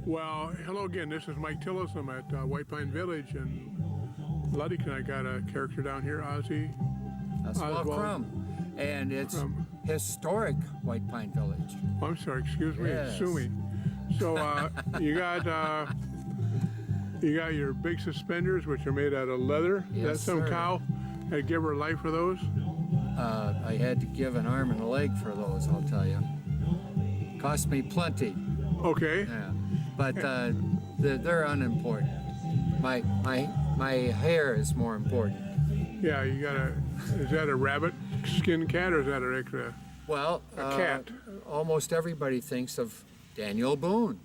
Well, hello again. This is Mike Tillis. I'm at White Pine Village, and Luddick and I got a character down here, Ozzy. Oswald Crumb. And it's historic White Pine Village. Oh, I'm sorry, excuse me, Yes. sue me. So you got your big suspenders, which are made out of leather. Yes, That's some sir. cow. I'd give her life for those. I had to give an arm and a leg for those, I'll tell you. Cost me plenty. Okay. Yeah. But they're unimportant. My hair is more important. Yeah, you got a. Is that a rabbit skin cat or is that a regular? Well, A cat. Almost everybody thinks of Daniel Boone.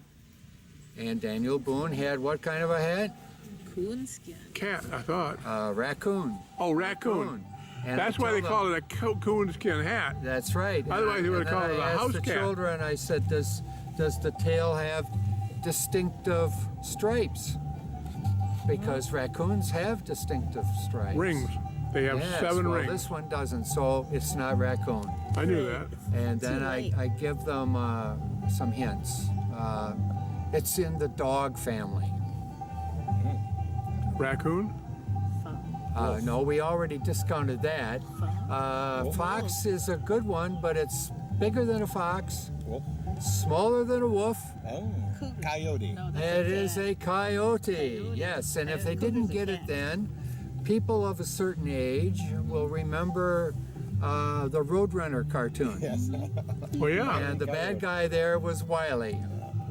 And Daniel Boone had what kind of a hat? Coonskin. Cat, I thought. Raccoon. Oh, raccoon. And That's I why they told call them- it a coonskin hat. That's right. Otherwise they would've And then called it a I asked house the cat. children, I said, does the tail have distinctive stripes? Because raccoons have distinctive stripes. Rings. They have Yes, 7 well, rings. this one doesn't, so it's not raccoon. I knew that. And then Too late. I give them some hints. It's in the dog family. Raccoon? No, we already discounted that. Fox is a good one, but it's bigger than a fox, Wolf? smaller than a wolf. Oh, Cougar. coyote. No, that's It is cat. a coyote. Coyote. Yes, and if And they cougar's didn't a get it cat. then, people of a certain age will remember the Roadrunner cartoon. Yes. Well, yeah. And the bad guy there was Wiley.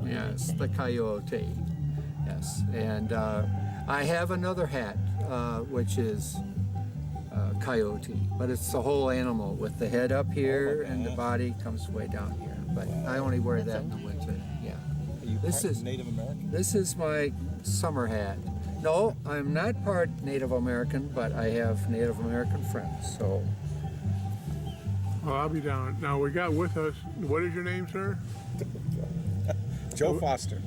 Yes, the coyote. Yes, and I have another hat, which is coyote, but it's the whole animal with the head up here and the body comes way down here. But I only wear that in the winter. Yeah. Are you This part is- Native American? This is my summer hat. No, I'm not part Native American, but I have Native American friends. So Well, I'll be down. Now, we got with us, what is your name, sir? Joe Foster.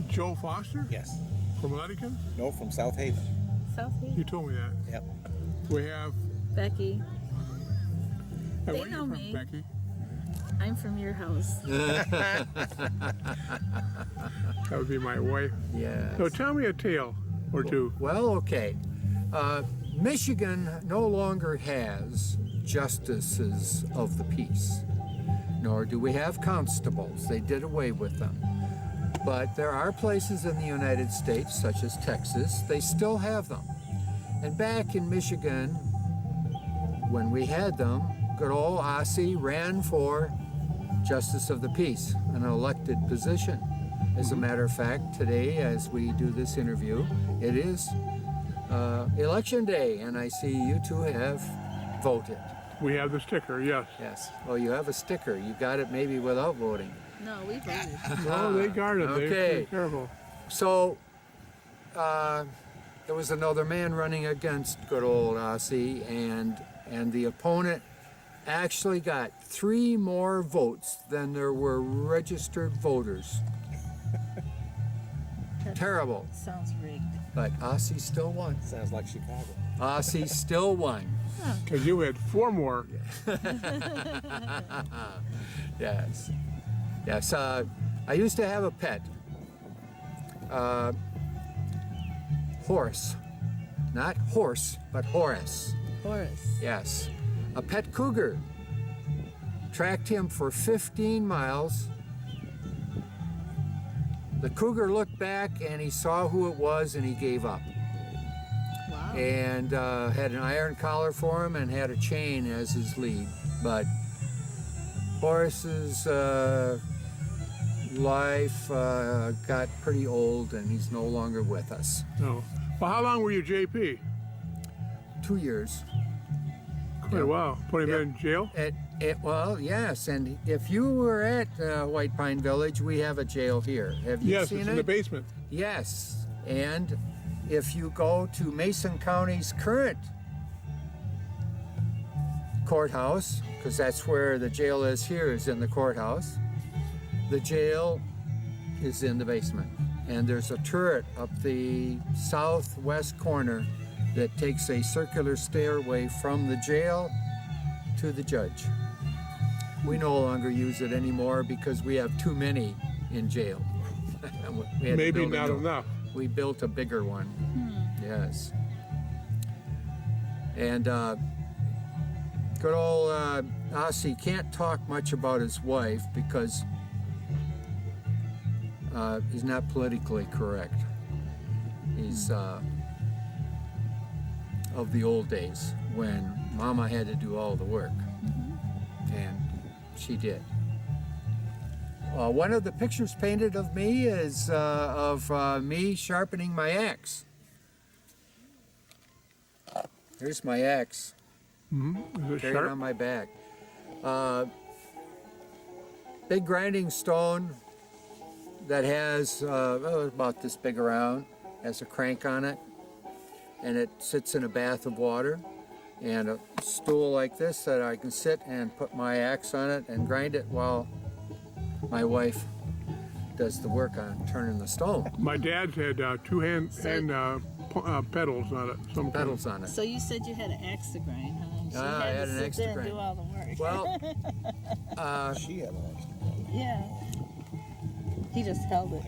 Joe Foster? Yes. From Luddican? No, from South Haven. South You Haven. told me that. Yep. We have. Becky, Hey, They where you know from, me. Becky? I'm from your house. That would be my wife. yeah. So tell me a tale or two. Well, okay. Michigan no longer has justices of the peace, nor do we have constables. They did away with them. But there are places in the United States, such as Texas, they still have them. And back in Michigan, when we had them, good old Ossie ran for Justice of the Peace, an elected position. As a matter of fact, today, as we do this interview, it is election day, and I see you two have voted. We have the sticker, yes. Yes. Well, you have a sticker. You got it maybe without voting. No, we voted. Oh, they guarded. Okay. They're careful. So, there was another man running against good old Ossie, and the opponent actually got 3 more votes than there were registered voters. That Terrible. Sounds rigged. But Ossie still won. Sounds like Chicago. Ossie still won. Because you had 4 more. Yes. Yes. I used to have a pet. Horse. Not horse, but Horace. Horace. Yes. A pet cougar. Tracked him for 15 miles. The cougar looked back and he saw who it was and he gave up. Wow. And had an iron collar for him and had a chain as his lead. But Horace's life got pretty old and he's no longer with us. No. Well, how long were you JP? 2 years. Quite a while. Put him Yep. in jail? Well, yes, and if you were at White Pine Village, we have a jail here. Have you Yes, seen it's it? in the basement. Yes, and if you go to Mason County's current courthouse, because that's where the jail is here, is in the courthouse, the jail is in the basement. And there's a turret up the southwest corner that takes a circular stairway from the jail to the judge. We no longer use it anymore because we have too many in jail. We had to Maybe build a not new- enough. We built a bigger one. Yes. And good old Ossie can't talk much about his wife because he's not politically correct. He's of the old days when Mama had to do all the work, and she did. One of the pictures painted of me is of me sharpening my axe. Here's my axe, Is it carried sharp? on my back. Big grinding stone that has about this big around, has a crank on it, and it sits in a bath of water, and a stool like this that I can sit and put my axe on it and grind it while my wife does the work on turning the stone. My dad's had two hand pedals on it. Some kind. Pedals on it. So you said you had an axe to grind, huh? She Ah, I had had to an sit axe to there and grind. do all the work. Well, She had an extra. Yeah. He just held it.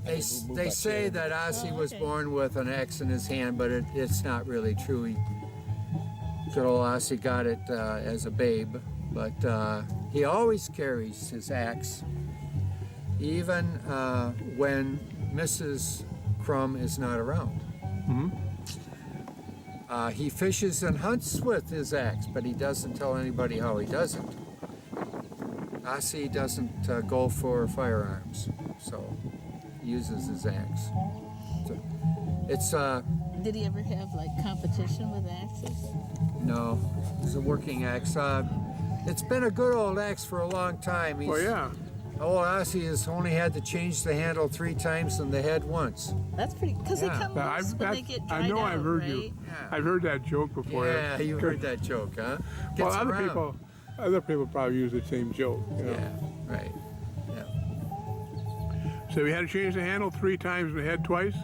they say that Ossie was born with an axe in his hand, but it's not really true. Good old Ossie got it as a babe, but he always carries his axe, even when Mrs. Crumb is not around. He fishes and hunts with his axe, but he doesn't tell anybody how he does it. Ossie doesn't go for firearms, so he uses his axe. So it's Did he ever have like competition with axes? no, it's a working axe. It's been a good old axe for a long time. Oh yeah. Old Ossie has only had to change the handle 3 times and the head once. That's pretty, because Yeah. they come But loose when they get dried I know out, I've heard right? you. I've heard that joke before. Yeah, you heard that joke, huh? Well, Gets other around. people probably use the same joke. You know? Yeah, right. Yeah, So we had to change the handle 3 times and the head twice.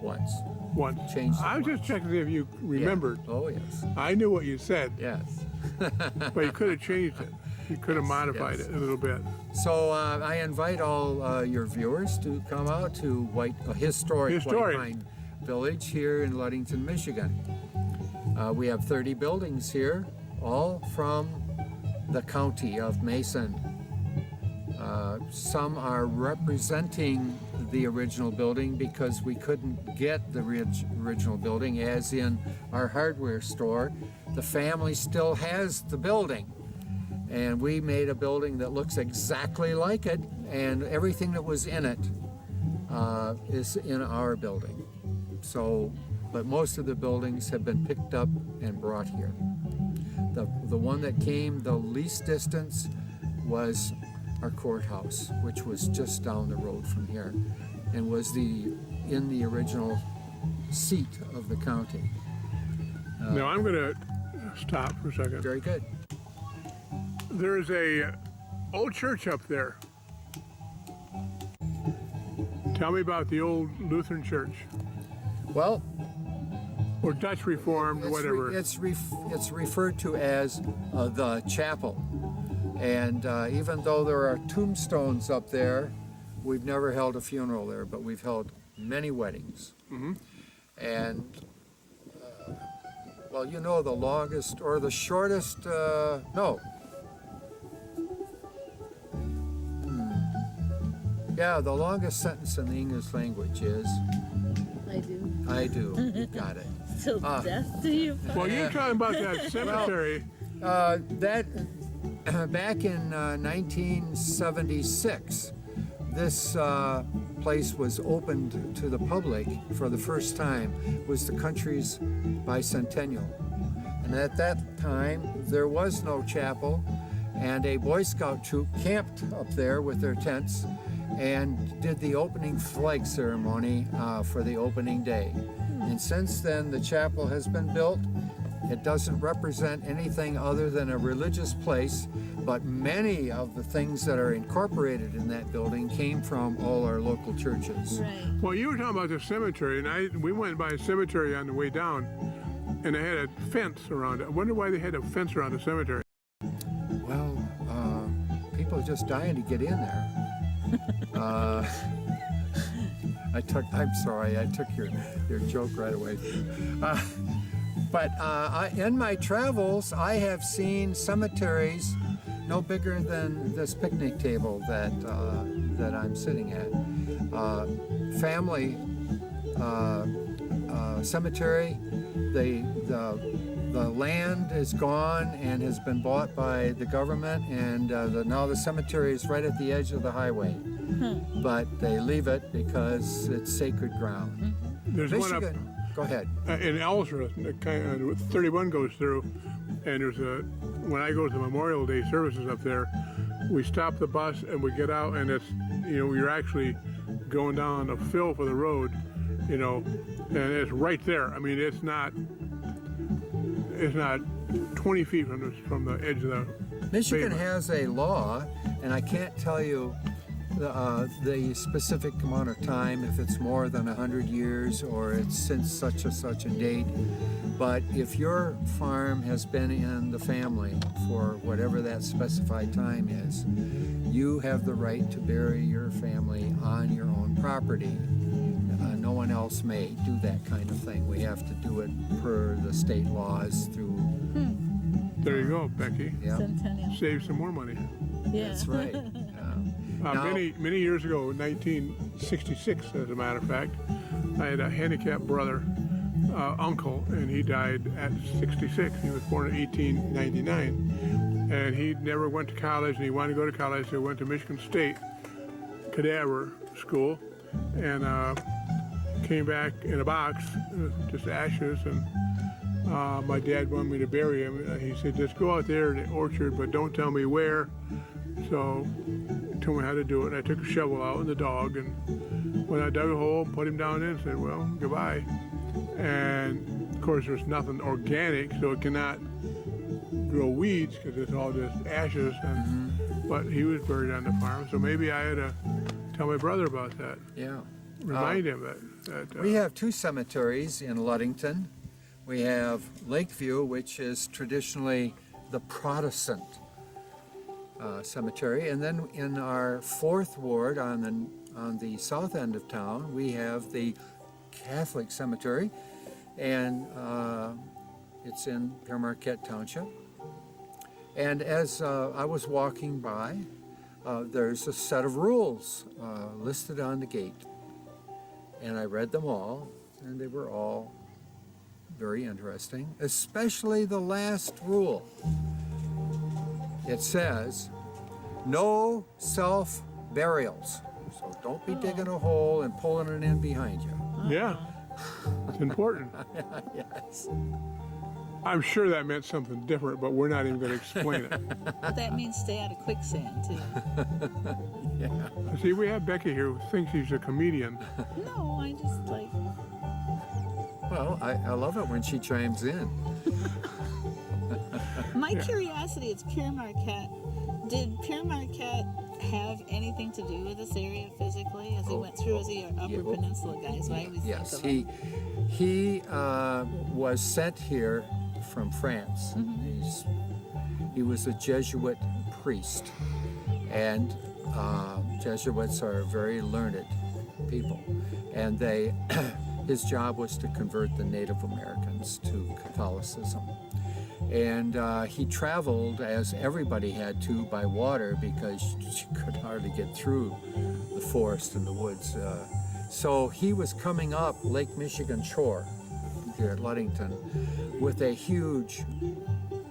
once. Once. Changed it I was just once. checking to see if you remembered. Yeah. Oh yes, I knew what you said, yes. but you could have changed it. You could have modified yes. it a little bit. So I invite all your viewers to come out to historic White Pine Village here in Ludington, Michigan. We have 30 buildings here, all from the county of Mason. Some are representing the original building because we couldn't get the original building, as in our hardware store. The family still has the building. And we made a building that looks exactly like it, and everything that was in it is in our building. So, but most of the buildings have been picked up and brought here. The one that came the least distance was our courthouse, which was just down the road from here, and was in the original seat of the county. Now I'm going to stop for a second. Very good. There's a old church up there. Tell me about the old Lutheran church Well, or Dutch Reformed, whatever. It's referred to as the chapel, and even though there are tombstones up there, we've never held a funeral there, but we've held many weddings. And well, you know, the longest or the shortest, no. Yeah, the longest sentence in the English language is, I do. I do. You got it. Till death do you part? Well, you're talking about that cemetery. That back in 1976, this place was opened to the public for the first time. It was the country's bicentennial. And at that time, there was no chapel, and a Boy Scout troop camped up there with their tents and did the opening flag ceremony for the opening day. And since then, the chapel has been built. It doesn't represent anything other than a religious place, but many of the things that are incorporated in that building came from all our local churches. Right. Well, you were talking about the cemetery, and we went by a cemetery on the way down, and they had a fence around it. I wonder why they had a fence around the cemetery. Well, people are just dying to get in there. I'm sorry, I took your joke right away. In my travels, I have seen cemeteries no bigger than this picnic table that I'm sitting at. Family cemetery. The land is gone and has been bought by the government, and now the cemetery is right at the edge of the highway. But they leave it because it's sacred ground. There's one up Michigan, go ahead. in Ellsworth, 31 goes through, and when I go to the Memorial Day services up there, we stop the bus and we get out, and you're actually going down a fill for the road, and it's right there. I mean, it's not 20 feet from the edge of the Michigan pavement. has a law, and I can't tell you the specific amount of time, if it's more than 100 years or it's since such a date. But if your farm has been in the family for whatever that specified time is, you have the right to bury your family on your own property. No one else may do that kind of thing. We have to do it per the state laws through. There you go, Becky. Yeah, Centennial. Save some more money. Yeah. that's right. Now- Many years ago, 1966, as a matter of fact, I had a handicapped brother, uncle, and he died at 66. He was born in 1899, and he never went to college, and he wanted to go to college, so he went to Michigan State cadaver school, and came back in a box, just ashes, and my dad wanted me to bury him. He said, just go out there in the orchard, but don't tell me where. So he told me how to do it. And I took a shovel out and the dog, and when I dug a hole, put him down in, and said, well, goodbye. And of course, there's nothing organic, so it cannot grow weeds because it's all just ashes. But he was buried on the farm, so maybe I had to tell my brother about that. Yeah. Remind him that We have two cemeteries in Ludington. We have Lakeview, which is traditionally the Protestant cemetery, and then in our fourth ward on the south end of town, we have the Catholic cemetery, and it's in Pere Marquette Township. And as I was walking by, there's a set of rules listed on the gate, and I read them all, and they were all very interesting, especially the last rule. It says, no self-burials. So don't be digging a hole and pulling it in behind you. Yeah, it's important. Yes. I'm sure that meant something different, but we're not even going to explain it. But that means stay out of quicksand, too. Yeah. See, we have Becky here who thinks she's a comedian. No, I just like. Well, I love it when she chimes in. My curiosity, it's Pere Marquette. Did Pere Marquette have anything to do with this area physically as he went through? As he an Upper Peninsula guy? So I always Yes, think of him. he was sent here from France. He was a Jesuit priest, and Jesuits are very learned people, and his job was to convert the Native Americans to Catholicism. And he traveled, as everybody had to, by water because you could hardly get through the forest and the woods. So he was coming up Lake Michigan shore here at Ludington with a huge,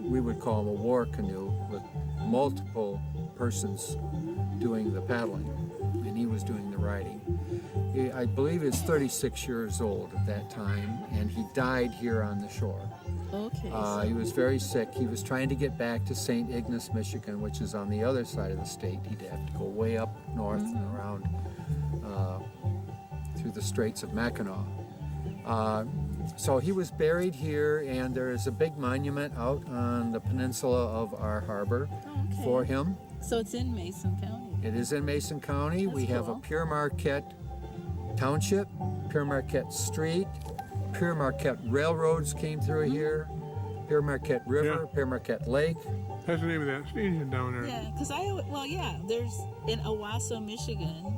we would call him a war canoe, with multiple persons doing the paddling, and he was doing the riding. I believe he was 36 years old at that time, and he died here on the shore. Okay. He was very sick. He was trying to get back to St. Ignace, Michigan, which is on the other side of the state. He'd have to go way up north and around through the Straits of Mackinac. So he was buried here, and there is a big monument out on the peninsula of our harbor for him. So it's in Mason County. It is in Mason County. We have a cool. Pere Marquette Township, Pere Marquette Street, Pere Marquette Railroads came through here, Pere Marquette River, Yeah. Pere Marquette Lake. That's the name of that station down there. Yeah, because there's in Owasso, Michigan,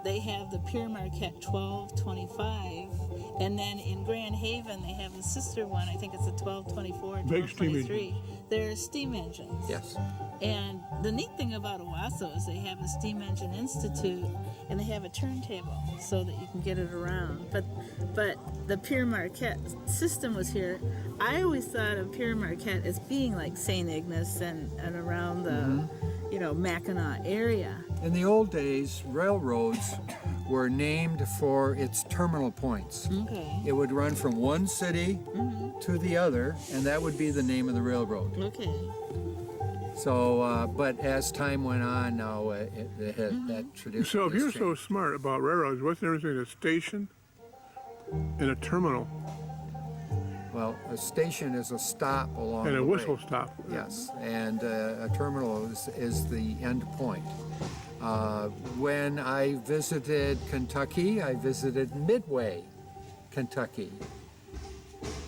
they have the Pure Marquette 1225, and then in Grand Haven they have the sister one. I think it's the 1224, Big steam 1223. They're steam engines. Yes. And the neat thing about Owasso is they have a steam engine institute, and they have a turntable so that you can get it around. But the Pure Marquette system was here. I always thought of Pure Marquette as being like St. Ignace and around the Mackinac area. In the old days, railroads were named for its terminal points. Okay. It would run from one city to the other, and that would be the name of the railroad. Okay. So, but as time went on, now it had that tradition. So if has you're so changed. smart about railroads, what's the difference between a station and a terminal Well, a station is a stop along and the a whistle way. stop? Yes, and a terminal is the end point. When I visited Kentucky, I visited Midway, Kentucky.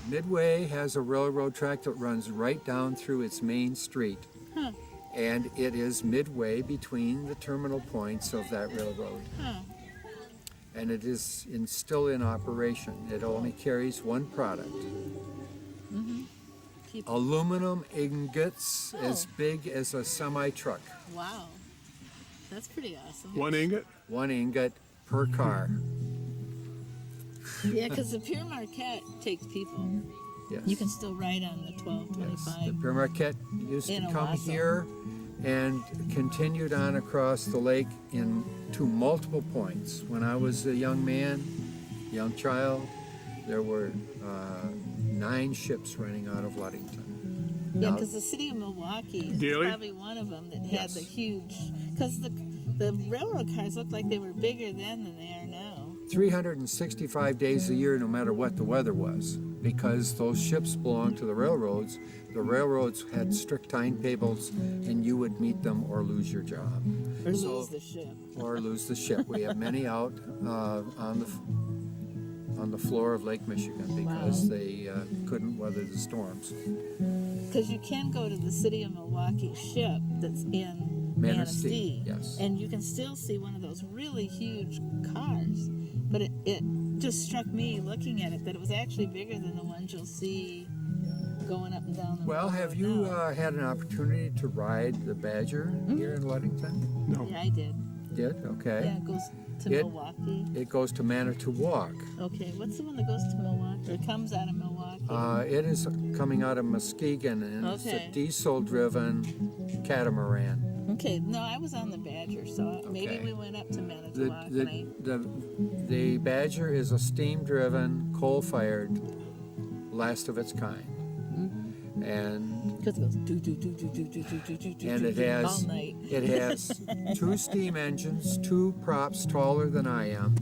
Midway has a railroad track that runs right down through its main street. Huh. And it is midway between the terminal points of that railroad. Huh. And it is still in operation. It only carries one product. Keep- Aluminum ingots as Oh. big as a semi-truck. Wow. That's pretty awesome. One ingot? One ingot per car. Yeah, because the Pure Marquette takes people. Yes. You can still ride on the Yes. 1225. The Pure Marquette used In to come Owasso. here and continued on across the lake to multiple points. When I was a young man, young child, there were 9 ships running out of Ludington. Yeah, Now- because the city of Milwaukee is Daily? probably one of them that had Yes. the huge. Because the railroad cars looked like they were bigger then than they are now. 365 days a year, no matter what the weather was, because those ships belonged to the railroads. The railroads had strict timetables, and you would meet them or lose your job, Or So- lose the ship. or lose the ship. We have many out on the floor of Lake Michigan because Wow. they couldn't weather the storms. Because you can go to the city of Milwaukee ship that's in Manistee, Manistee. yes. And you can still see one of those really huge cars. But it just struck me looking at it that it was actually bigger than the ones you'll see going up and down the Well, road have you now. had an opportunity to ride the Badger here in Ludington? No. Yeah, I did. Did? Okay. Yeah, it goes to It- Milwaukee. It goes to Manitowoc. Okay, what's the one that goes to Milwaukee or comes out of Milwaukee? It is coming out of Muskegon, and it's Okay. a diesel-driven catamaran. Okay, no, I was on the Badger, so maybe Okay. we went up to The, Manitowoc. the, and I, the Badger is a steam-driven, coal-fired, last of its kind. And because it goes do do do do do do do do do do and it has all night. it has 2 steam engines, 2 props taller than I am,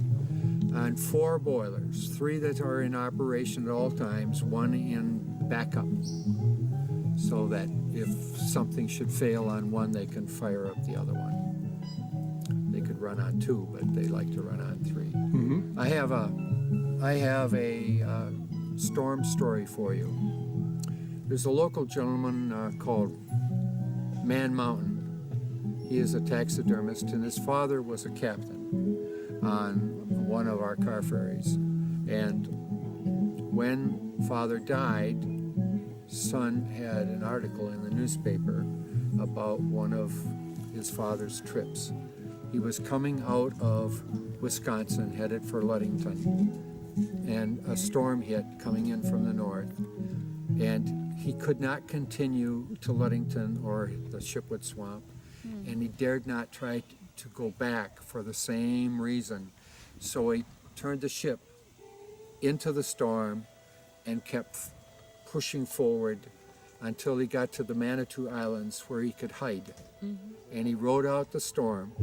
and 4 boilers, 3 that are in operation at all times, 1 in backup, so that if something should fail on one, they can fire up the other one. They could run on 2, but they like to run on 3. Mm-hmm. I have a storm story for you. There's a local gentleman called Man Mountain. He is a taxidermist, and his father was a captain on one of our car ferries. And when father died, son had an article in the newspaper about one of his father's trips. He was coming out of Wisconsin, headed for Ludington, and a storm hit coming in from the north. And he could not continue to Ludington or the ship would swamp. And he dared not try to go back for the same reason. So he turned the ship into the storm and kept pushing forward until he got to the Manitou Islands where he could hide. And he rode out the storm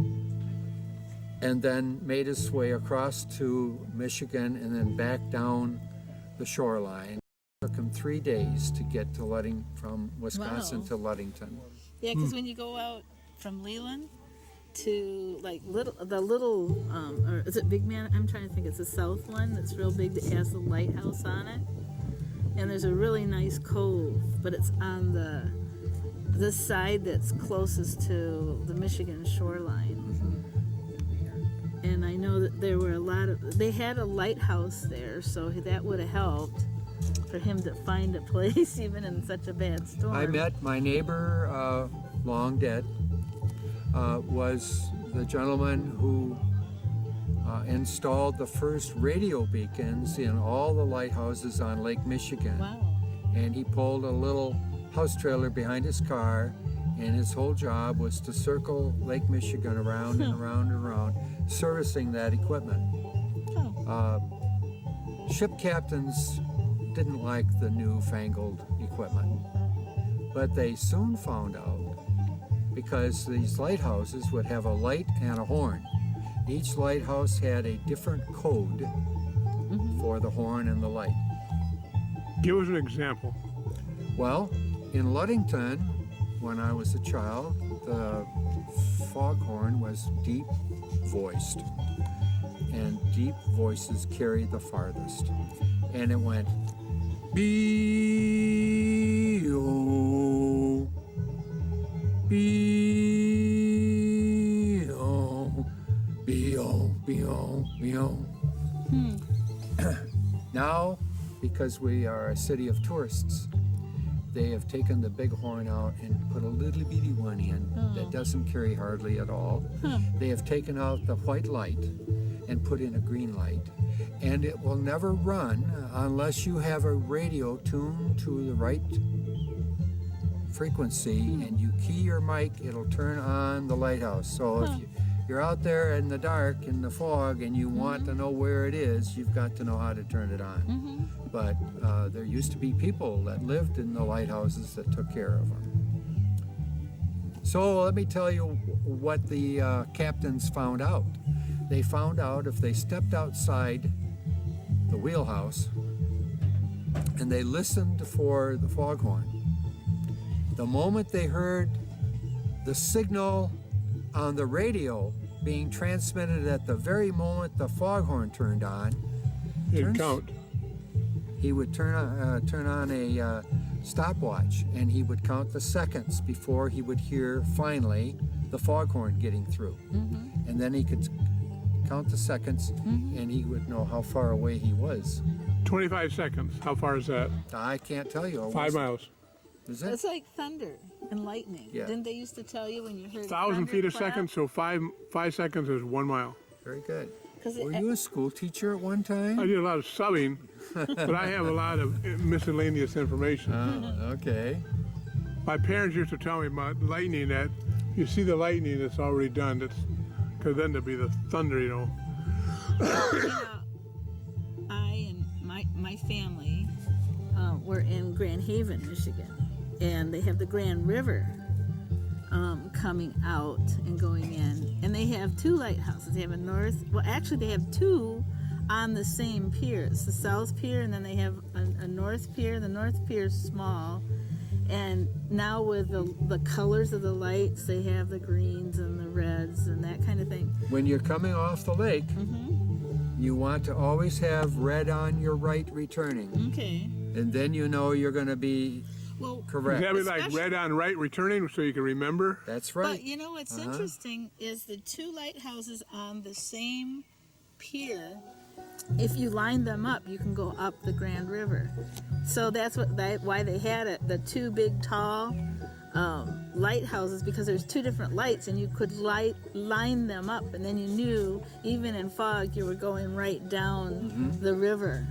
and then made his way across to Michigan and then back down the shoreline. It took him 3 days to get to from Wisconsin Wow. to Ludington. Yeah, because when you go out from Leland to like or is it Big Man? I'm trying to think. It's the south one that's real big that has the lighthouse on it. And there's a really nice cove, but it's on the the side that's closest to the Michigan shoreline. And I know that there were they had a lighthouse there, so that would have helped for him to find a place even in such a bad storm. I met my neighbor, long dead, was the gentleman who installed the first radio beacons in all the lighthouses on Lake Michigan. Wow. And he pulled a little house trailer behind his car, and his whole job was to circle Lake Michigan around and around and around, servicing that equipment. Oh. Ship captains didn't like the newfangled equipment, but they soon found out, because these lighthouses would have a light and a horn. Each lighthouse had a different code for the horn and the light. Give us an example. Well, in Ludington, when I was a child, the foghorn was deep voiced, and deep voices carry the farthest. And it went B-O, B-O, B-O, B-O, B-O. Now, because we are a city of tourists, they have taken the big horn out and put a little bitty one in that doesn't carry hardly at all. They have taken out the white light and put in a green light. And it will never run unless you have a radio tuned to the right frequency and you key your mic, it'll turn on the lighthouse. So if you're out there in the dark, in the fog, and you want to know where it is, you've got to know how to turn it on. But there used to be people that lived in the lighthouses that took care of them. So let me tell you what the captains found out. They found out if they stepped outside the wheelhouse and they listened for the foghorn, the moment they heard the signal on the radio being transmitted at the very moment the foghorn turned on, It'd count. he would turn on a stopwatch, and he would count the seconds before he would hear finally the foghorn getting through. And then he could count the seconds, and he would know how far away he was. 25 seconds. How far is that? I can't tell you. 5 miles. Is it? It's like thunder and lightning. Yeah. Didn't they used to tell you when you heard 1,000 feet a thunderclap? second, so 5 seconds is 1 mile. Very good. 'Cause Were you a school teacher at one time? I did a lot of subbing, but I have a lot of miscellaneous information. Okay. My parents used to tell me about lightning, that if you see the lightning, it's already done. Because then there'd be the thunder, you know. I and my family were in Grand Haven, Michigan, and they have the Grand River coming out and going in, and they have 2 lighthouses. They have they have 2 on the same pier. It's the South Pier, and then they have a North Pier. The North Pier is small, and now with the colors of the lights, they have the greens and the reds and that kind of thing. When you're coming off the lake, you want to always have red on your right returning, Okay. and then you know you're going to be Well, correct. That be like Especially- red on right returning, so you can remember. That's right. but you know what's interesting is the 2 lighthouses on the same pier. If you line them up, you can go up the Grand River. So that's why they had it. The 2 big tall lighthouses, because there's 2 different lights, and you could line them up, and then you knew even in fog you were going right down the river.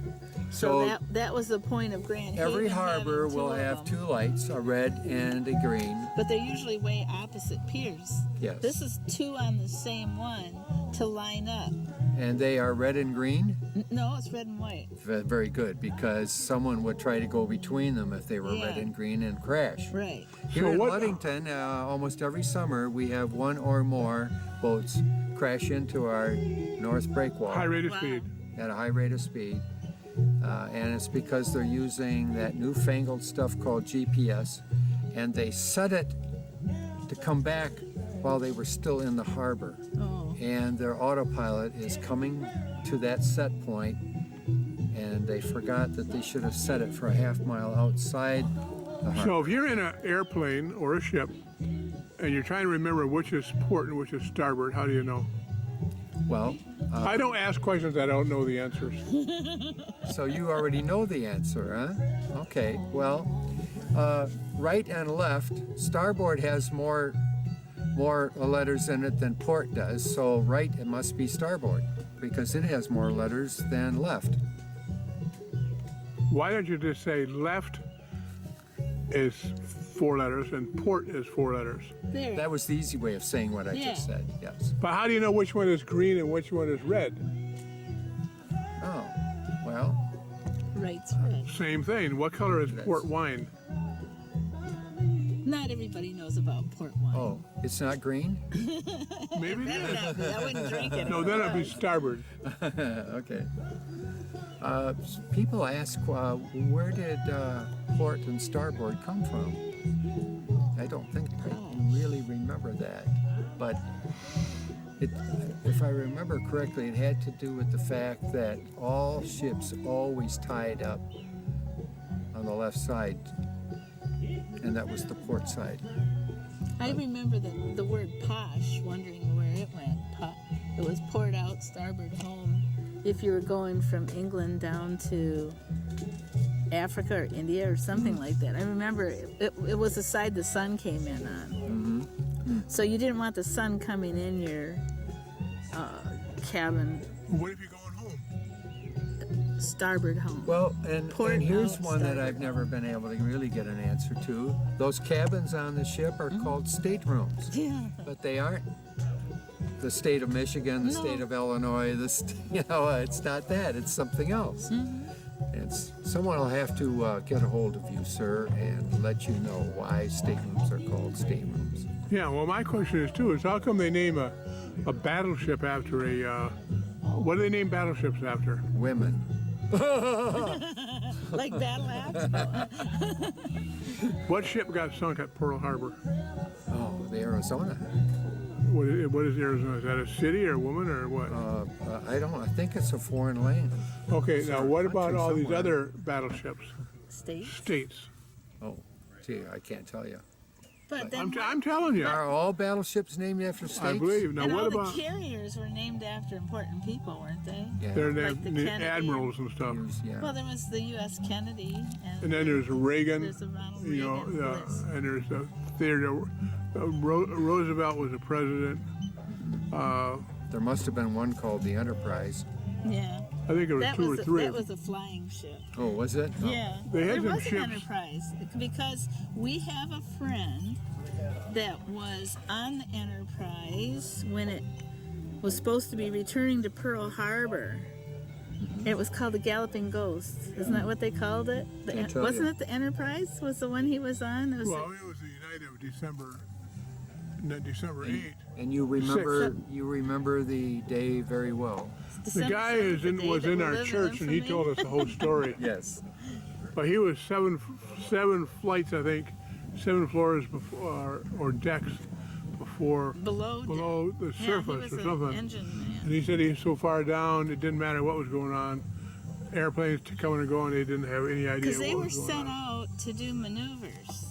So that was the point of Grand Haven. Every harbor having 2 will of have them. 2 lights, a red and a green. But they're usually way opposite piers. Yes. This is 2 on the same one to line up. And they are red and green. No, it's red and white. Very good, because someone would try to go between them if they were red Yeah. and green and crash. Right. Here So in what- Ludington, almost every summer, we have 1 or more boats crash into our north breakwater High rate of Wow. speed. at a high rate of speed. And it's because they're using that newfangled stuff called GPS, and they set it to come back while they were still in the harbor. Oh. And their autopilot is coming to that set point, and they forgot that they should have set it for a half mile outside So if you're in an airplane or a ship and you're trying to remember which is port and which is starboard, how do you know? Well, I don't ask questions I don't know the answers. so you already know the answer, huh? Okay, well, right and left, starboard has more letters in it than port does, so right, it must be starboard because it has more letters than left. Why don't you just say left is 4 letters and port is 4 letters? There. That was the easy way of saying what I Yeah. just said, yes. But how do you know which one is green and which one is red? Oh, well, Right's red. Same thing. What color is port wine? Not everybody knows about port wine. oh, it's not green? Maybe it Better is. not be. I wouldn't drink it. No, if then it it'd be was. starboard. Okay. People ask, where did port and starboard come from? I don't think I can really remember that, but if I remember correctly, it had to do with the fact that all ships always tied up on the left side, and that was the port side. I remember the word posh, wondering where it went. It was port out, starboard home. If you were going from England down to Africa or India or something like that. I remember it was the side the sun came in on. Mm-hmm. So you didn't want the sun coming in your cabin, What if you're going home? starboard home. Well, and Port here's out, one that starboard I've never been able to really get an answer to. Those cabins on the ship are called staterooms, Yeah. but they aren't the state of Michigan, the No. state of Illinois. It's not that. It's something else. Someone will have to get a hold of you, sir, and let you know why staterooms are called staterooms. Yeah, well, my question is too, is how come they name a battleship after a, what do they name battleships after? Women. Like battle axe? What ship got sunk at Pearl Harbor? Oh, the Arizona. What is Arizona? Is that a city or a woman or what? I think it's a foreign land. Okay, now what about country all these somewhere. other battleships? States. States. Oh, gee, I can't tell you. But then I'm telling you. Are all battleships named after states? I believe. Now and what all about, the carriers were named after important people, weren't they? Yeah. they're Like the Kennedy. admirals and stuff. Yeah. Well, there was the U.S. Kennedy, And then there's Reagan, there's a Ronald you know, Reagan. There's- and there's Theodore, Roosevelt was the president. There must have been one called the Enterprise. yeah. I think it was That two or was three. that was a flying ship. Oh, was it? Oh. Yeah. They had there them was ships. an Enterprise because we have a friend that was on the Enterprise when it was supposed to be returning to Pearl Harbor. It was called the Galloping Ghost. Isn't that what they called it? Can't tell Wasn't you. it the Enterprise? Was the one he was on? It was Well, it was the United of December 8th. And you remember the day very well. The December guy 7th, the day was that in will our live in church and he infamy. told us the whole story. Yes. But he was seven flights, I think, 7 floors before, or decks before below the Yeah, he surface was or an something. engine man. And he said he was so far down, it didn't matter what was going on. Airplanes coming and going, they didn't have any idea Because what they were was going sent on. out to do maneuvers,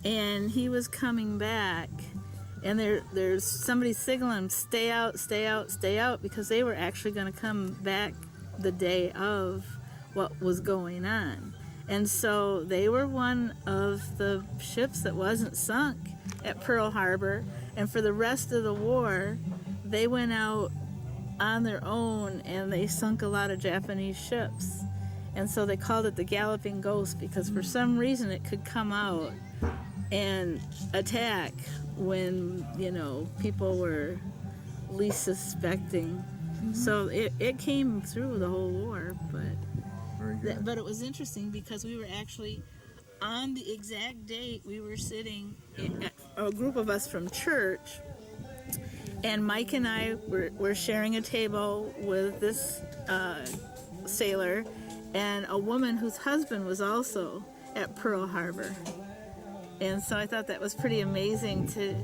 and he was coming back, and there's somebody signaling, stay out, stay out, stay out, because they were actually going to come back the day of what was going on. And so they were one of the ships that wasn't sunk at Pearl Harbor, and for the rest of the war, they went out on their own and they sunk a lot of Japanese ships. And so they called it the Galloping Ghost because for some reason it could come out and attack when, you know, people were least suspecting. So it came through the whole war, Very good. but it was interesting because we were actually on the exact date we were sitting, a group of us from church, and Mike and I were sharing a table with this sailor and a woman whose husband was also at Pearl Harbor. And so I thought that was pretty amazing to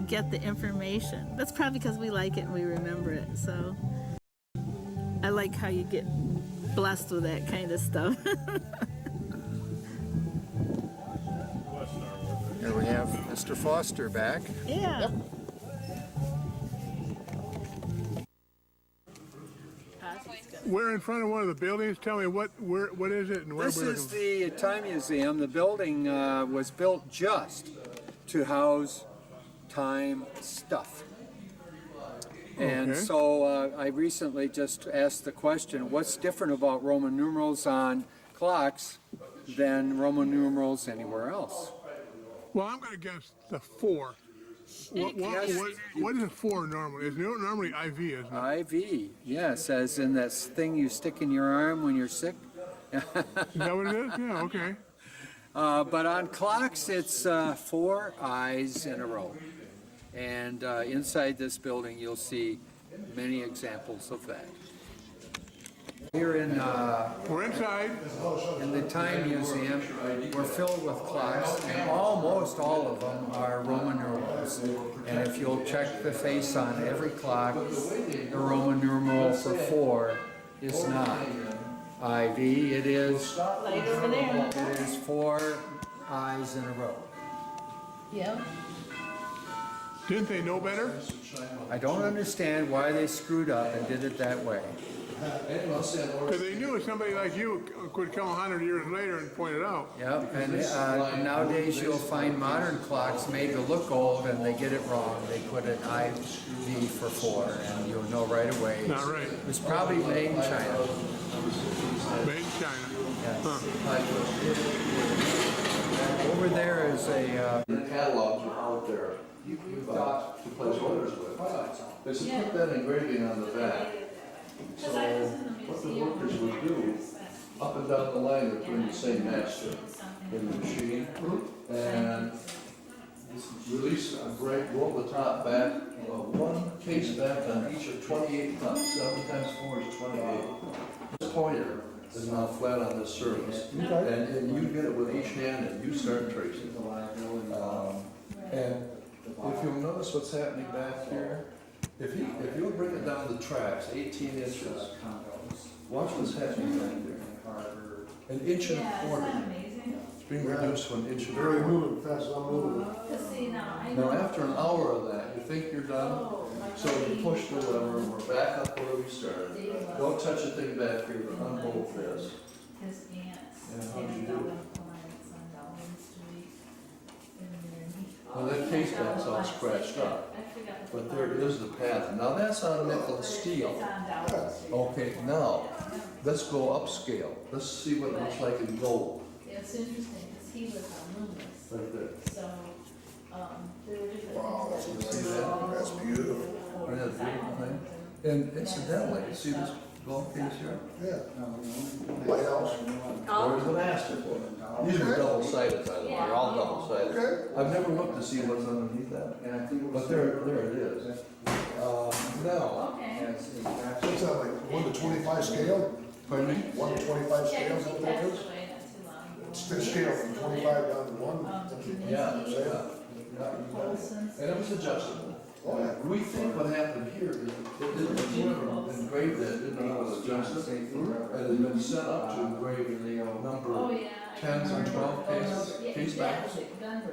get the information. That's probably because we like it and we remember it. So I like how you get blessed with that kind of stuff. Here we have Mr. Foster back. Yeah. We're in front of one of the buildings. Tell me what is it and where This we're is looking. the Time Museum. The building was built just to house time stuff. And Okay. so I recently just asked the question, what's different about Roman numerals on clocks than Roman numerals anywhere else? Well, I'm going to guess the 4. What is a 4 normally? Is normally IV, isn't it? IV, yes, as in that thing you stick in your arm when you're sick. Is that what it is? Yeah, okay. But on clocks, it's 4 eyes in a row. And inside this building, you'll see many examples of that. Here in We're inside. the Time Museum, we're filled with clocks, and almost all of them are Roman numerals. And if you'll check the face on every clock, the Roman numeral for 4 is not IV. It is Light over there. it is 4 eyes in a row. Yeah. Didn't they know better? I don't understand why they screwed up and did it that way. Because they knew somebody like you could come 100 years later and point it out. Yep, and nowadays you'll find modern clocks made to look old and they get it wrong. They put an IV for 4 and you'll know right away. Not right. It was probably made in China. Made in China. Yes. Huh. Over there is a, The catalogs are out there to place orders with. They said put that engraving on the back. So what the workers would do, up and down the line, they're putting the same master in the machine and release a break, roll the top back, one case back on each of 28 cups. 7 times 4 is 28. This pointer is now flat on this surface, and you get it with each hand and you start tracing. And if you'll notice what's happening back here, if you'll bring it down the tracks, 18 inches, watch what's happening back there. 1.25 inches. It's being reduced to 1 inch. Very moving, fast, I'm moving. Now, after an hour of that, you think you're done, so you push the lever, and we're back up where we started. Don't touch the thing back here, but unbolt this. And how'd you do it? Now that case back's all scratched up, but there is the pattern. Now that's on nickel steel. Okay, now, let's go upscale. Let's see what it looks like in gold. It's interesting because he was on Loomis, Right there. so there were different. Wow, things See that? that's beautiful. Isn't that a beautiful thing? And incidentally, you see this gold case here? Yeah. Lighthouse. There's the master for it. These are double-sided, by the way, they're all double-sided. Okay. I've never looked to see what's underneath that, but there it is. Now, Okay. What's that, like 1 to 25 scale? pardon me? 1 to 25 Yeah, scale, is 'cause that he what it passed is? away not too long ago. It's the scale from 25 down to 1. And it was adjustable. Oh, yeah. We think what happened here is it didn't, whoever engraved that didn't know how to adjust it. And it had been set up to engrave Oh, number yeah. 10s and 12 case backs.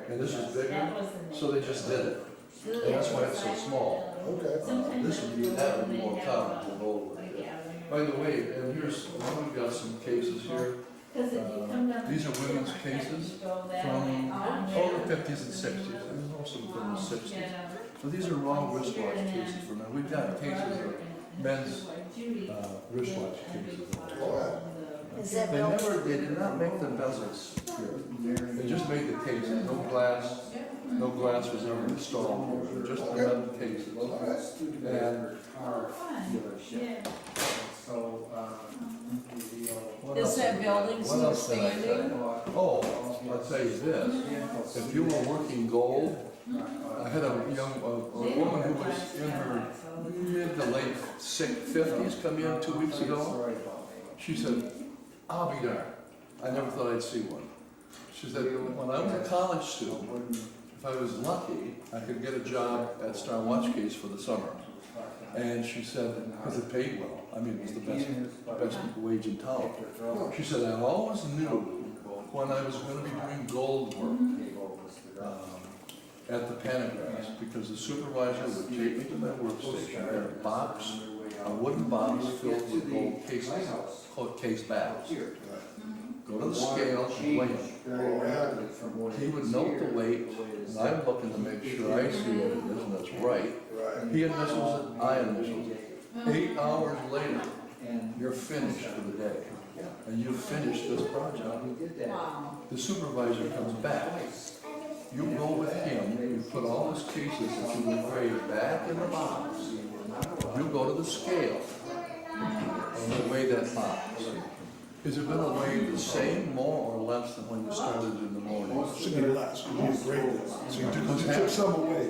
And this is bigger, so they just did it. And that's why it's so small. Okay. This would be, that would be more common than gold like this. By the way, and here's, now we've got some cases here. These are women's cases from the 50s and 60s, and also from the 60s. So these are raw wristwatch cases for men. We've got cases of men's wristwatch cases. Oh, They did not make the bezels here. They just made the cases. No glass was ever installed here. Just the metal cases. And Is that building what still else did I say? standing? Oh, I'll tell you this. If you were working gold, I had a woman who was in her mid to late 50s come in 2 weeks ago. She said, I'll be there. I never thought I'd see one. She said, when I was a college student, if I was lucky, I could get a job at Star Watch Case for the summer. And she said, because it paid well. I mean, it was the best wage in town. She said, I always knew when I was going to be doing gold work at the pantographs, because the supervisor would take me to my workstation, I had a box, a wooden box filled with gold cases, called case bags. Go to the scale and weigh them. He would note the weight, and I'm looking to make sure I see what it is and it's right. He initials it, I initials it. 8 hours later, you're finished for the day. And you've finished this project. Wow. The supervisor comes back. You go with him, you put all his cases that you engraved back in the box. You go to the scale and you weigh that box. Is it going to weigh the same, more or less than when you started in the morning? It should be less, because you graded it. So you took some away.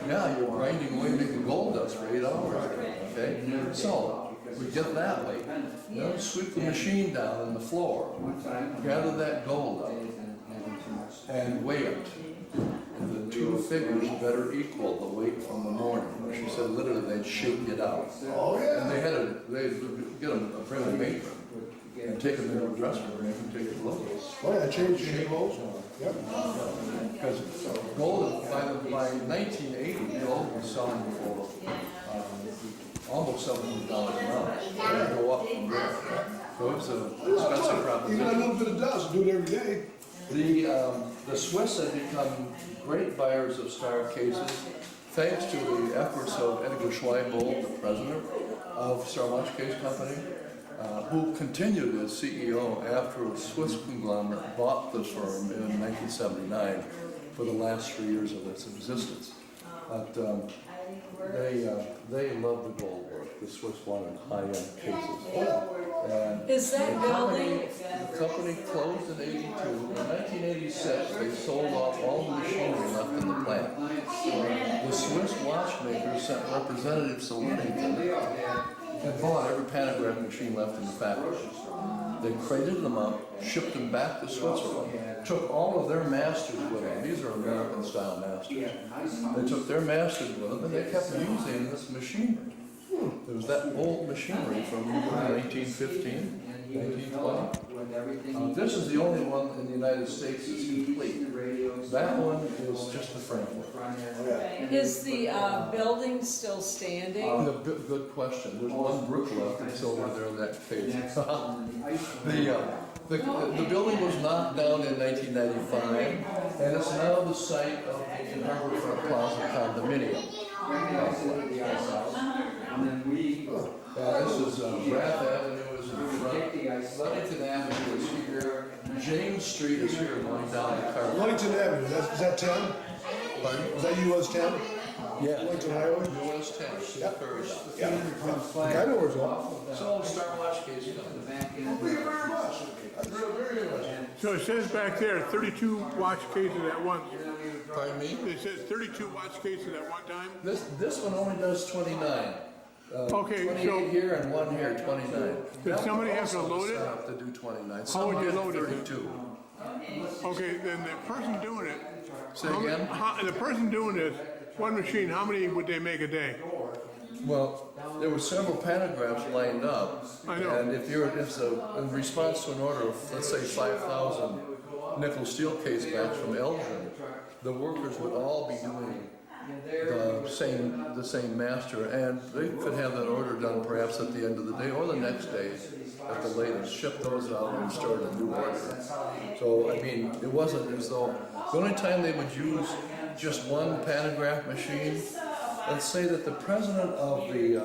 Yeah, you're grinding away, making gold dust for 8 hours, okay? So, we get that weight. Then sweep the machine down on the floor, gather that gold up, and weigh it. And the two figures better equal the weight from the morning. She said literally they'd shake it out. Oh, yeah. And they'd get them a friendly matron and take them into a dressing room and take it low. Oh, yeah, I changed your clothes. Yep. Because gold, by 1980, gold was selling for almost $700 an ounce. And go up from there. So it's an expensive Even a proposition. little bit of dust, do it every day. The Swiss have become great buyers of star cases, thanks to the efforts of Edgar Schweinbold, the president of Star Watch Case Company, who continued as CEO after a Swiss conglomerate bought the firm in 1979 for the last 3 years of its existence. But they love the gold work. The Swiss wanted high-end cases. And Is that building, the company closed in '82. In 1986, they sold off all the machinery left in the plant. The Swiss watchmakers sent representatives to Ludington and bought every pantograph machine left in the factory. They crated them up, shipped them back to Switzerland, took all of their masters with them. These are American-style masters. They took their masters with them, and they kept using this machinery. It was that old machinery from 1915, 1920. This is the only one in the United States that's complete. That one is just the framework. is the building still standing? Good question. There's one brick left, it's over there in that page. The building was knocked down in 1995, and it's now the site of the Harborfront Plaza condominium. This is Rath Avenue is in front, Ludington Avenue is here, James Street is here going down the car. Ludington Avenue, is that 10? Pardon? Is that US 10? Yeah. Ludington Highway? US 10, Yep. Curry. Yeah. I know where it's at. So Star Watch case, you know. Thank you very much. That's very interesting. So it says back there, 32 watch cases at once. Pardon me? It says 32 watch cases at one time? This one only does 29. Okay, 28 so here and one here, 29. Did somebody have to Also load it? set up to do 29. How would you Some load have it? 32. okay, then the person doing it, Say again? the person doing this, one machine, how many would they make a day? Well, there were several pantographs lined up. I know. And in response to an order of, let's say, 5,000 nickel steel case backs from Elgin, the workers would all be doing the same master, and they could have that order done perhaps at the end of the day or the next day at the latest, ship those out and start a new order. So, I mean, it wasn't as though, the only time they would use just one pantograph machine, let's say that the president of the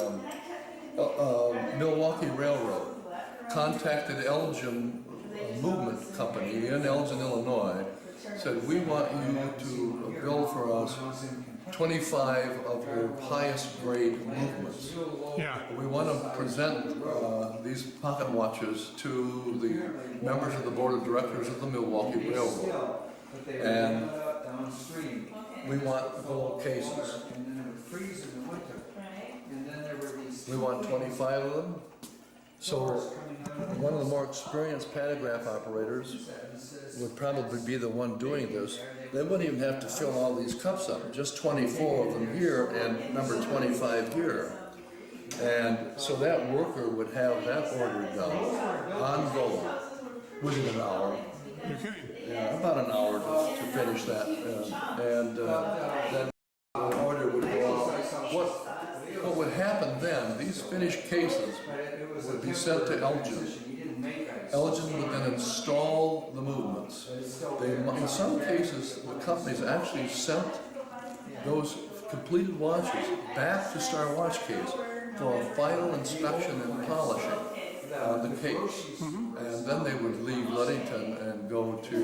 Milwaukee Railroad contacted Elgin Movement Company in Elgin, Illinois, said, we want you to build for us 25 of your highest grade movements. Yeah. We want to present these pocket watches to the members of the board of directors of the Milwaukee Railroad. And we want gold cases. We want 25 of them. So one of the more experienced pantograph operators would probably be the one doing this. They wouldn't even have to fill all these cups up, just 24 of them here and number 25 here. And so that worker would have that order done on gold within an hour, You're kidding. Yeah, about an hour to finish that, and then the order would go out. What would happen then, these finished cases would be sent to Elgin. Elgin would then install the movements. In some cases, the companies actually sent those completed watches back to Star Watch Case for a final inspection and polishing on the case. And then they would leave Ludington and go to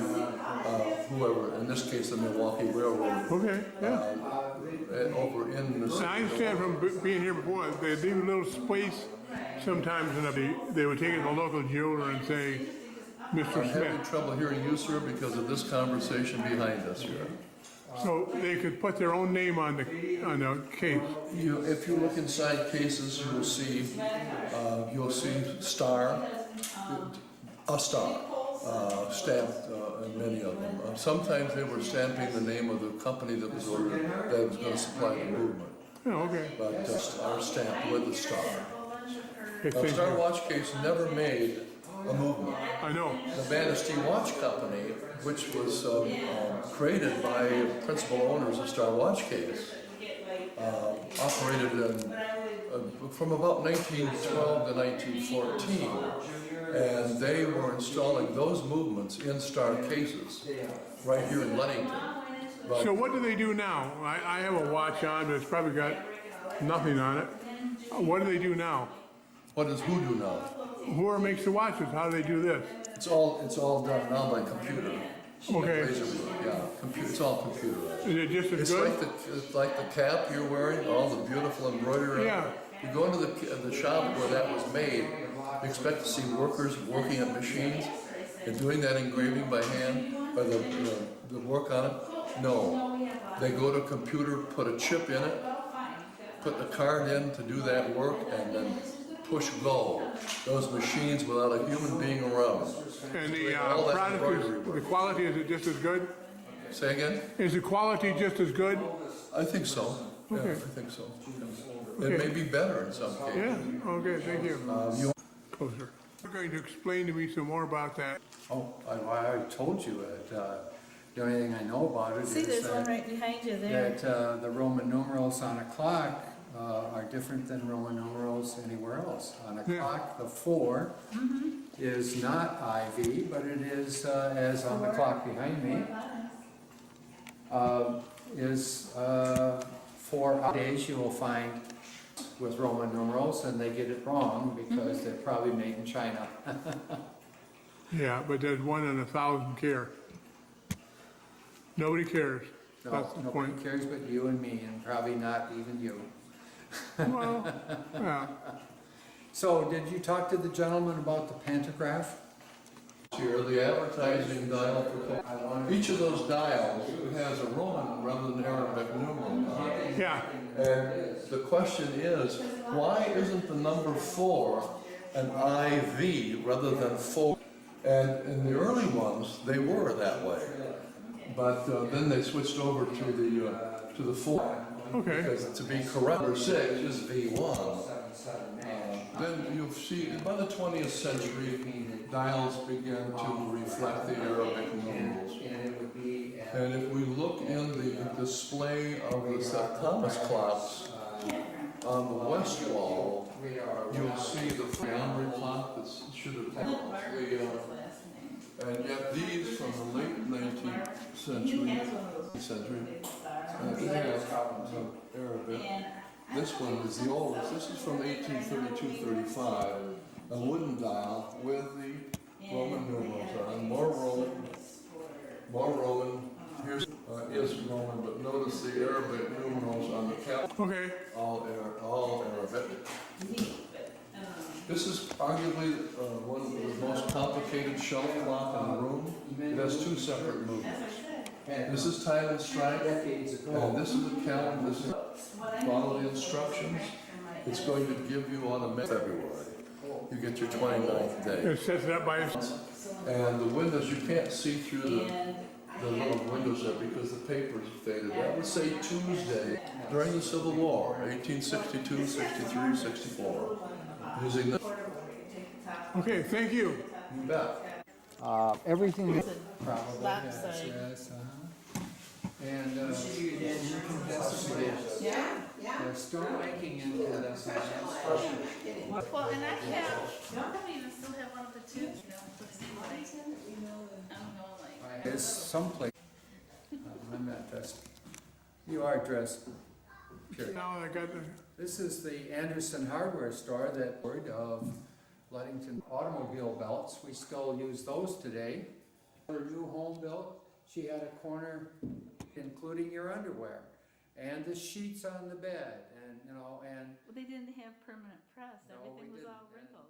whoever, in this case the Milwaukee Railroad, Okay, yeah. over in the I understand from being here before, they leave a little space sometimes, and they would take it to the local jeweler and say, Mr. I'm having Smith. trouble hearing you, sir, because of this conversation behind us here. So they could put their own name on the case. If you look inside cases, you'll see star, a star, stamped in many of them. Sometimes they were stamping the name of the company that was ordered, that was going to supply the movement. Oh, okay. But are stamped with the star. Okay, thank Star you. Watch Case never made a movement. I know. The Manistee Watch Company, which was created by principal owners of Star Watch Case, operated from about 1912 to 1914, and they were installing those movements in Star cases right here in Ludington. But So what do they do now? I have a watch on, but it's probably got nothing on it. What do they do now? what does who do now? Whoever makes the watches, how do they do this? It's all done now by computer. Okay. Yeah, it's all computerized. Is it just as It's good? it's like the cap you're wearing, all the beautiful embroidery. Yeah. You go into the shop where that was made, you expect to see workers working at machines and doing that engraving by hand, or the work on it. No, they go to a computer, put a chip in it, put the card in to do that work, and then push go. Those machines without a human being around. And the All that product embroidery is, work. the quality, is it just as good? Say again? Is the quality just as good? I think so. Yeah, Okay. I think so. It Okay. may be better in some cases. Yeah, okay, thank you. You Closer. You're going to explain to me some more about that. Oh, I told you it. The only thing I know about it See, is there's one that, right behind you there. the Roman numerals on a clock are different than Roman numerals anywhere else. On a Yeah. clock, the 4 is not IV, but it is, as on the clock behind me, is 4 days you will find with Roman numerals, and they get it wrong because they're probably made in China. Yeah, but there's 1 in 1,000 care. Nobody cares. No, That's the nobody point. cares but you and me, and probably not even you. Well, yeah. So, did you talk to the gentleman about the pantograph? Here, the advertising dial for each of those dials has a Roman rather than Arabic numeral on it. Yeah, And the question is, why isn't the number 4 an IV rather than 4? And in the early ones, they were that way. But then they switched over to the 4. okay. Because to be correct, number 6 is V1. Then you'll see, by the 20th century, dials begin to reflect the Arabic numerals. And if we look in the display of the St. Thomas clocks on the west wall, you'll see the Flandre clock that should have been and yet these from the late 19th century, they have Arabic. This one is the oldest. This is from 1832-35, a wooden dial with the Roman numerals on. More Roman. Here's is Roman, but notice the Arabic numerals on the cap. Okay. All Arabic. This is arguably one of the most complicated shelf clock in the room. It has 2 separate movements. This is time and strike, and this is a calendar. This is follow the instructions. It's going to give you on February. You get your 29th day. It sets it up by itself. And the windows, you can't see through the little windows there because the paper's faded. That would say Tuesday during the Civil War, 1862, 63, 64. Using the Okay, thank you. you bet. Everything probably Lopsided. yes. And incandescent. Yeah, They're still making incandescent lamps. Well, and I even still have one of the tubes, There's someplace. I'm at this. You are dressed. Period. Now I got the, This is the Anderson hardware store that word of Ludington automobile belts. We still use those today. Her new home built, she had a corner including your underwear and the sheets on the bed and Well, they didn't have permanent press. No, Everything we was all didn't. wrinkled.